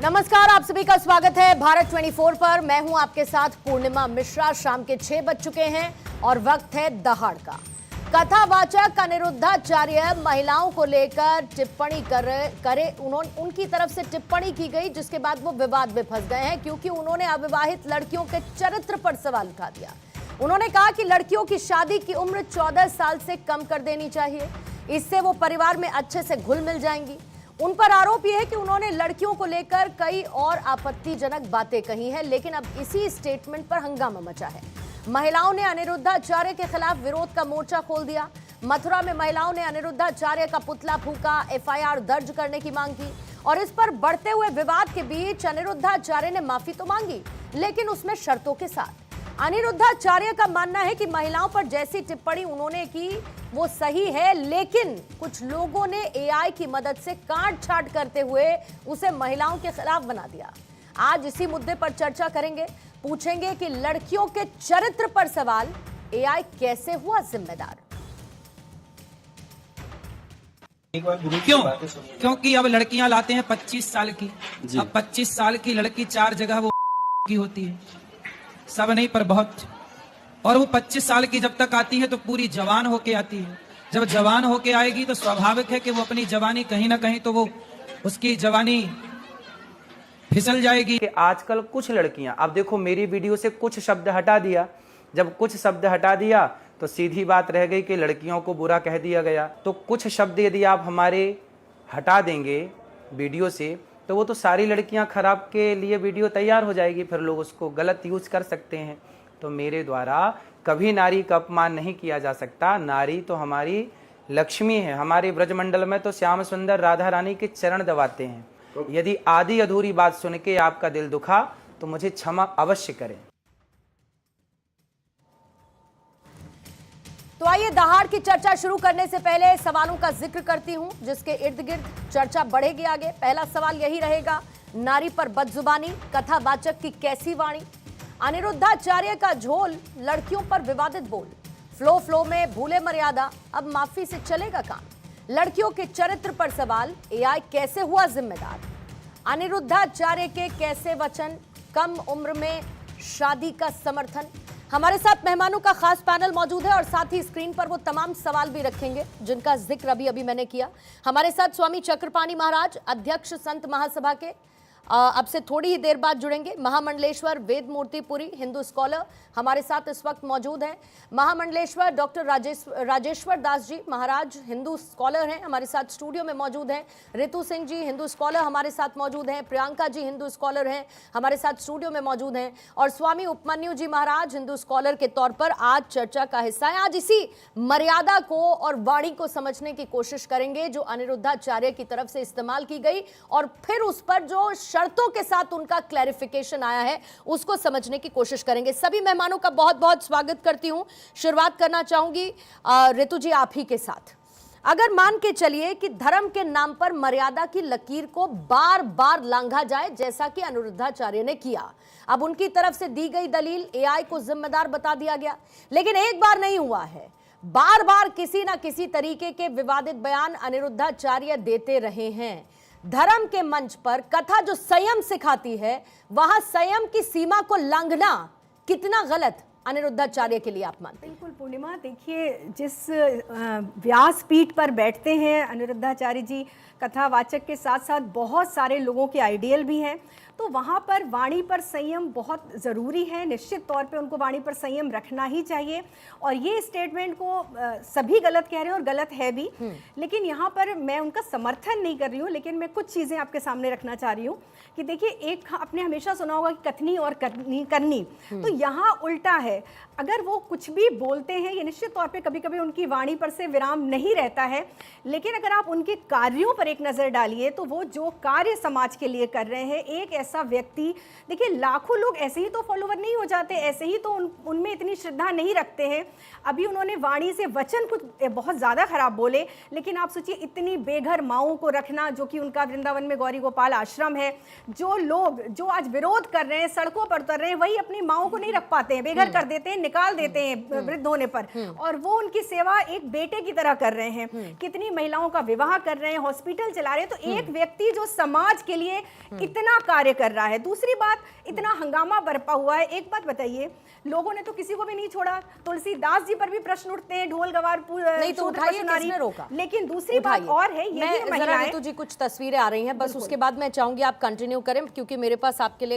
नमस्कार, आप सभी का स्वागत है भारत 24 पर। मैं हूं आपके साथ पूर्णिमा मिश्रा। शाम के 6 बज चुके हैं और वक्त है दहाड़ का। कथावाचक अनिरुद्धाचार्य महिलाओं को लेकर टिप्पणी उनकी तरफ से टिप्पणी की गई, जिसके बाद वो विवाद में फंस गए हैं क्योंकि उन्होंने अविवाहित लड़कियों के चरित्र पर सवाल उठा दिया। उन्होंने कहा कि लड़कियों की शादी की उम्र 14 साल से कम कर देनी चाहिए, इससे वो परिवार में अच्छे से घुल मिल जाएंगी। उन पर आरोप यह है कि उन्होंने लड़कियों को लेकर कई और आपत्तिजनक बातें कही हैं, लेकिन अब इसी स्टेटमेंट पर हंगामा मचा है। महिलाओं ने अनिरुद्धाचार्य के खिलाफ विरोध का मोर्चा खोल दिया। मथुरा में महिलाओं ने अनिरुद्धाचार्य का पुतला फूंका, एफआईआर दर्ज करने की मांग की और इस पर बढ़ते हुए विवाद के बीच अनिरुद्धाचार्य ने माफी तो मांगी, लेकिन उसमें शर्तों के साथ। अनिरुद्धाचार्य का मानना है कि महिलाओं पर जैसी टिप्पणी उन्होंने की वो सही है, लेकिन कुछ लोगों ने एआई की मदद से काट छांट करते हुए उसे महिलाओं के खिलाफ बना दिया। आज इसी मुद्दे पर चर्चा करेंगे। पूछेंगे कि लड़कियों के चरित्र पर सवाल, एआई कैसे हुआ जिम्मेदार। क्योंकि अब लड़कियां लाते हैं 25 साल की। अब 25 साल की लड़की 4 जगह वो की होती है, सब नहीं पर बहुत। और वो 25 साल की जब तक आती है तो पूरी जवान होके आती है। जब जवान होके आएगी तो स्वाभाविक है कि वो अपनी जवानी कहीं ना कहीं तो वो उसकी जवानी फिसल जाएगी। कि आजकल कुछ लड़कियां, अब देखो मेरी वीडियो से कुछ शब्द हटा दिया, जब कुछ शब्द हटा दिया तो सीधी बात रह गई कि लड़कियों को बुरा कह दिया गया। तो कुछ शब्द यदि आप हमारे हटा देंगे वीडियो से तो वो तो सारी लड़कियां खराब के लिए वीडियो तैयार हो जाएगी, फिर लोग उसको गलत यूज कर सकते हैं। तो मेरे द्वारा कभी नारी का अपमान नहीं किया जा सकता। नारी तो हमारी लक्ष्मी है। हमारे ब्रजमंडल में तो श्याम सुंदर राधा रानी के चरण दबाते हैं। यदि आधी अधूरी बात सुन के आपका दिल दुखा तो मुझे क्षमा अवश्य करें। तो आइए दहाड़ की चर्चा शुरू करने से पहले सवालों का जिक्र करती हूं, जिसके इर्द गिर्द चर्चा बढ़ेगी आगे। पहला सवाल यही रहेगा, नारी पर बदजुबानी, कथावाचक की कैसी वाणी। अनिरुद्धाचार्य का झोल, लड़कियों पर विवादित बोल। फ्लो में भूले मर्यादा, अब माफी से चलेगा काम। लड़कियों के चरित्र पर सवाल, एआई कैसे हुआ जिम्मेदार। अनिरुद्धाचार्य के कैसे वचन, कम उम्र में शादी का समर्थन। हमारे साथ मेहमानों का खास पैनल मौजूद है और साथ ही स्क्रीन पर वो तमाम सवाल भी रखेंगे जिनका जिक्र अभी मैंने किया। हमारे साथ स्वामी चक्रपाणी महाराज, अध्यक्ष संत महासभा के, अब से थोड़ी ही देर बाद जुड़ेंगे। महामंडलेश्वर वेद मूर्तिपुरी, हिंदू स्कॉलर, हमारे साथ इस वक्त मौजूद हैं। महामंडलेश्वर डॉक्टर राजेश्वर दास जी महाराज, हिंदू स्कॉलर हैं, हमारे साथ स्टूडियो में मौजूद हैं। ऋतु सिंह जी, हिंदू स्कॉलर, हमारे साथ मौजूद हैं। प्रियंका जी, हिंदू स्कॉलर हैं, हमारे साथ स्टूडियो में मौजूद हैं। और स्वामी उपमन्यु जी महाराज, हिंदू स्कॉलर के तौर पर आज चर्चा का हिस्सा है। आज इसी मर्यादा को और वाणी को समझने की कोशिश करेंगे जो अनिरुद्धाचार्य की तरफ से इस्तेमाल की गई और फिर उस पर जो शर्तों के साथ उनका क्लैरिफिकेशन आया है उसको समझने की कोशिश करेंगे। सभी मेहमानों का बहुत बहुत स्वागत करती हूं। शुरुआत करना चाहूंगी ऋतु जी आप ही के साथ। अगर मान के चलिए कि धर्म के नाम पर मर्यादा की लकीर को बार बार लांघा जाए जैसा कि अनिरुद्धाचार्य ने किया, अब उनकी तरफ से दी गई दलील, एआई को जिम्मेदार बता दिया गया, लेकिन एक बार नहीं हुआ है, बार बार किसी ना किसी तरीके के विवादित बयान अनिरुद्धाचार्य देते रहे हैं। धर्म के मंच पर कथा जो संयम सिखाती है, वहां संयम की सीमा को लांघना कितना गलत अनिरुद्धाचार्य के लिए आप मानते हैं? बिल्कुल पूर्णिमा, देखिए जिस व्यासपीठ पर बैठते हैं अनिरुद्धाचार्य जी, कथावाचक के साथ साथ बहुत सारे लोगों के आइडियल भी हैं, तो वहाँ पर वाणी पर संयम बहुत ज़रूरी है। निश्चित तौर पे उनको वाणी पर संयम रखना ही चाहिए। और ये स्टेटमेंट को सभी गलत कह रहे हैं और गलत है भी, लेकिन यहाँ पर मैं उनका समर्थन नहीं कर रही हूँ, लेकिन मैं कुछ चीज़ें आपके सामने रखना चाह रही हूँ कि देखिए, एक आपने हमेशा सुना होगा कि कथनी और करनी, तो यहाँ उल्टा है। अगर वो कुछ भी बोलते हैं, ये निश्चित तौर पे कभी कभी उनकी वाणी पर से विराम नहीं रहता है, लेकिन अगर आप उनके कार्यों पर एक नज़र डालिए तो वो जो कार्य समाज के लिए कर रहे हैं, एक ऐसा व्यक्ति, देखिए लाखों लोग ऐसे ही तो फॉलोवर नहीं हो जाते, ऐसे ही तो उनमें इतनी श्रद्धा नहीं रखते हैं। अभी उन्होंने वाणी से वचन कुछ बहुत ज़्यादा खराब बोले, लेकिन आप सोचिए इतनी बेघर माओं को रखना, जो कि उनका वृंदावन में गौरी गोपाल आश्रम है, जो लोग जो आज विरोध कर रहे हैं, सड़कों पर उतर रहे हैं, वही अपनी माओं को नहीं रख पाते हैं, बेघर कर देते हैं, निकाल देते हैं वृद्ध होने पर, और वो उनकी सेवा एक बेटे की तरह कर रहे हैं। कितनी महिलाओं का विवाह कर रहे हैं, हॉस्पिटल चला रहे हैं। तो एक व्यक्ति जो समाज के लिए इतना कार्य कर रहा है, दूसरी बात इतना हंगामा बरपा हुआ है। एक बात बताइए, लोगों ने तो किसी को भी नहीं छोड़ा, तुलसीदास जी पर भी प्रश्न उठते हैं, ढोल गवार नहीं तो उठाइए, किसने रोका? लेकिन दूसरी बात और है, ये मैं जरा ऋतु जी कुछ तस्वीरें आ रही हैं, बस उसके बाद मैं चाहूंगी आप कंटिन्यू करें, क्योंकि मेरे पास आपके लिए